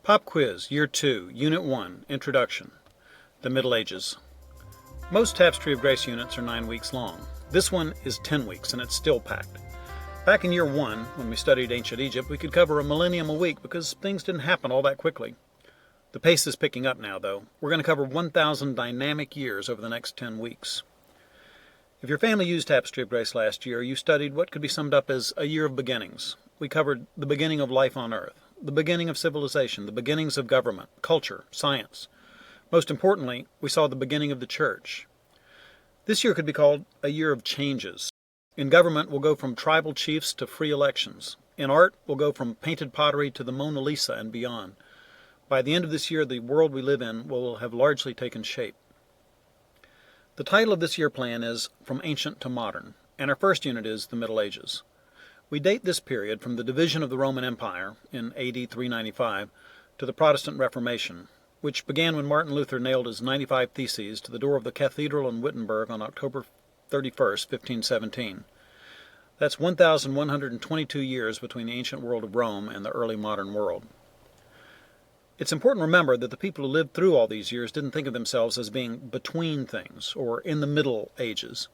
Pop Quiz, Year 2, Unit 1, Introduction, The Middle Ages. Most Tapestry of Grace units are 9 weeks long. This one is 10 weeks, and it's still packed. Back in Year 1, when we studied ancient Egypt, we could cover a millennium a week because things didn't happen all that quickly. The pace is picking up now, though. We're going to cover 1,000 dynamic years over the next 10 weeks. If your family used Tapestry of Grace last year, you studied what could be summed up as a year of beginnings. We covered the beginning of life on Earth, the beginning of civilization, the beginnings of government, culture, science. Most importantly, we saw the beginning of the church. This year could be called a year of changes. In government, we'll go from tribal chiefs to free elections. In art, we'll go from painted pottery to the Mona Lisa and beyond. By the end of this year, the world we live in will have largely taken shape. The title of this year plan is From Ancient to Modern, and our first unit is the Middle Ages. We date this period from the division of the Roman Empire in AD 395 to the Protestant Reformation, which began when Martin Luther nailed his 95 Theses to the door of the cathedral in Wittenberg on October 31st, 1517. That's 1,122 years between the ancient world of Rome and the early modern world. It's important to remember that the people who lived through all these years didn't think of themselves as being between things, or in the Middle Ages.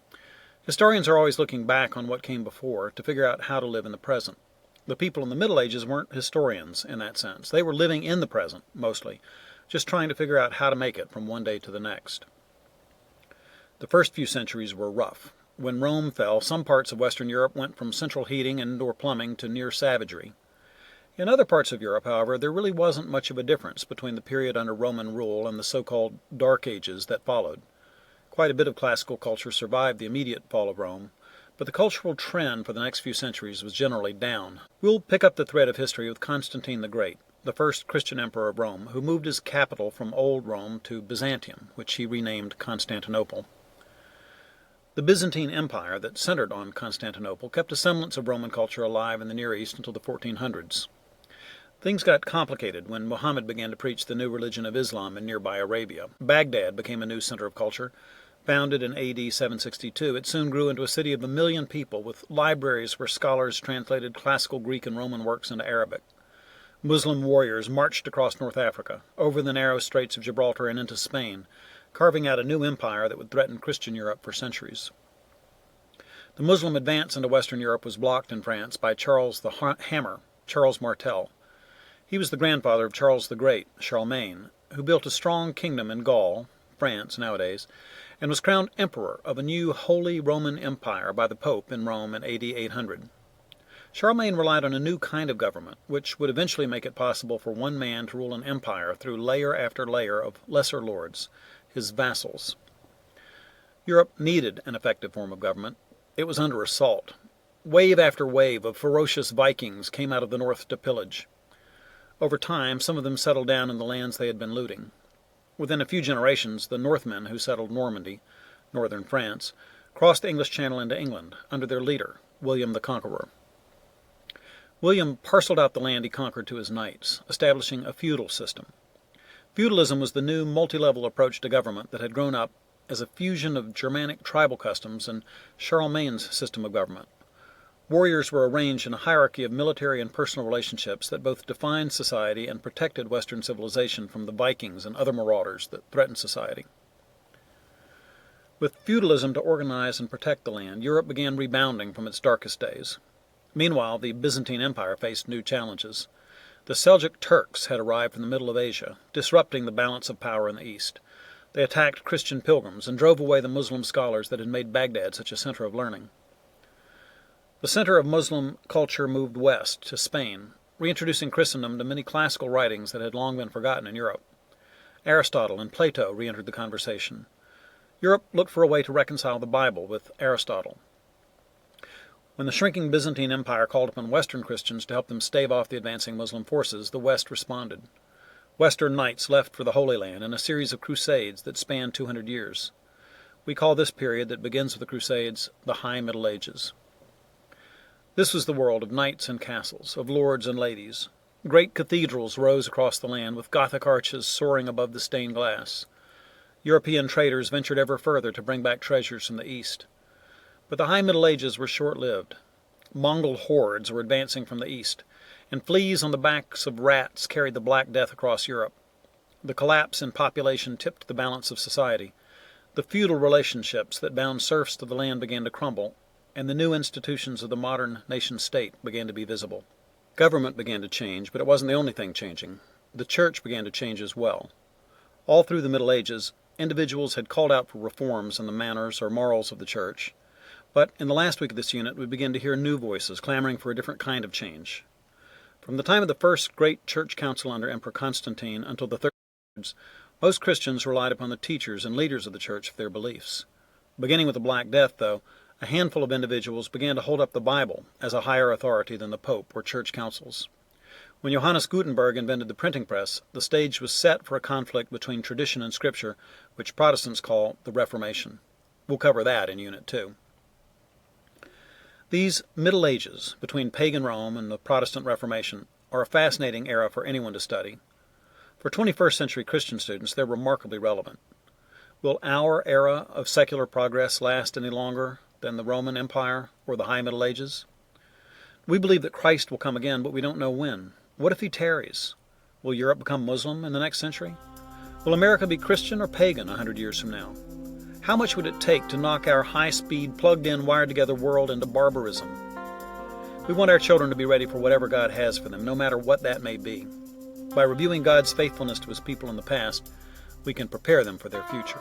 Historians are always looking back on what came before to figure out how to live in the present. The people in the Middle Ages weren't historians in that sense. They were living in the present, mostly, just trying to figure out how to make it from one day to the next. The first few centuries were rough. When Rome fell, some parts of Western Europe went from central heating and indoor plumbing to near savagery. In other parts of Europe, however, there really wasn't much of a difference between the period under Roman rule and the so-called Dark Ages that followed. Quite a bit of classical culture survived the immediate fall of Rome, but the cultural trend for the next few centuries was generally down. We'll pick up the thread of history with Constantine the Great, the first Christian emperor of Rome, who moved his capital from Old Rome to Byzantium, which he renamed Constantinople. The Byzantine Empire that centered on Constantinople kept a semblance of Roman culture alive in the Near East until the 1400s. Things got complicated when Muhammad began to preach the new religion of Islam in nearby Arabia. Baghdad became a new center of culture. Founded in AD 762, it soon grew into a city of 1 million people, with libraries where scholars translated classical Greek and Roman works into Arabic. Muslim warriors marched across North Africa, over the narrow straits of Gibraltar and into Spain, carving out a new empire that would threaten Christian Europe for centuries. The Muslim advance into Western Europe was blocked in France by Charles the Hammer, Charles Martel. He was the grandfather of Charles the Great, Charlemagne, who built a strong kingdom in Gaul, France nowadays, and was crowned emperor of a new Holy Roman Empire by the Pope in Rome in AD 800. Charlemagne relied on a new kind of government, which would eventually make it possible for one man to rule an empire through layer after layer of lesser lords, his vassals. Europe needed an effective form of government. It was under assault. Wave after wave of ferocious Vikings came out of the north to pillage. Over time, some of them settled down in the lands they had been looting. Within a few generations, the Northmen who settled Normandy, northern France, crossed the English Channel into England under their leader, William the Conqueror. William parceled out the land he conquered to his knights, establishing a feudal system. Feudalism was the new multi-level approach to government that had grown up as a fusion of Germanic tribal customs and Charlemagne's system of government. Warriors were arranged in a hierarchy of military and personal relationships that both defined society and protected Western civilization from the Vikings and other marauders that threatened society. With feudalism to organize and protect the land, Europe began rebounding from its darkest days. Meanwhile, the Byzantine Empire faced new challenges. The Seljuk Turks had arrived from the middle of Asia, disrupting the balance of power in the east. They attacked Christian pilgrims and drove away the Muslim scholars that had made Baghdad such a center of learning. The center of Muslim culture moved west to Spain, reintroducing Christendom to many classical writings that had long been forgotten in Europe. Aristotle and Plato re-entered the conversation. Europe looked for a way to reconcile the Bible with Aristotle. When the shrinking Byzantine Empire called upon Western Christians to help them stave off the advancing Muslim forces, the West responded. Western knights left for the Holy Land in a series of crusades that spanned 200 years. We call this period that begins with the Crusades the High Middle Ages. This was the world of knights and castles, of lords and ladies. Great cathedrals rose across the land, with Gothic arches soaring above the stained glass. European traders ventured ever further to bring back treasures from the East. But the High Middle Ages were short-lived. Mongol hordes were advancing from the east, and fleas on the backs of rats carried the Black Death across Europe. The collapse in population tipped the balance of society. The feudal relationships that bound serfs to the land began to crumble, and the new institutions of the modern nation-state began to be visible. Government began to change, but it wasn't the only thing changing. The church began to change as well. All through the Middle Ages, individuals had called out for reforms in the manners or morals of the church, but in the last week of this unit we begin to hear new voices clamoring for a different kind of change. From the time of the first great church council under Emperor Constantine until the 1300s, most Christians relied upon the teachers and leaders of the church for their beliefs. Beginning with the Black Death, though, a handful of individuals began to hold up the Bible as a higher authority than the Pope or church councils. When Johannes Gutenberg invented the printing press, the stage was set for a conflict between tradition and Scripture, which Protestants call the Reformation. We'll cover that in Unit 2. These Middle Ages, between pagan Rome and the Protestant Reformation, are a fascinating era for anyone to study. For 21st century Christian students, they're remarkably relevant. Will our era of secular progress last any longer than the Roman Empire or the High Middle Ages? We believe that Christ will come again, but we don't know when. What if he tarries? Will Europe become Muslim in the next century? Will America be Christian or pagan 100 years from now? How much would it take to knock our high-speed, plugged-in, wired-together world into barbarism? We want our children to be ready for whatever God has for them, no matter what that may be. By reviewing God's faithfulness to his people in the past, we can prepare them for their future.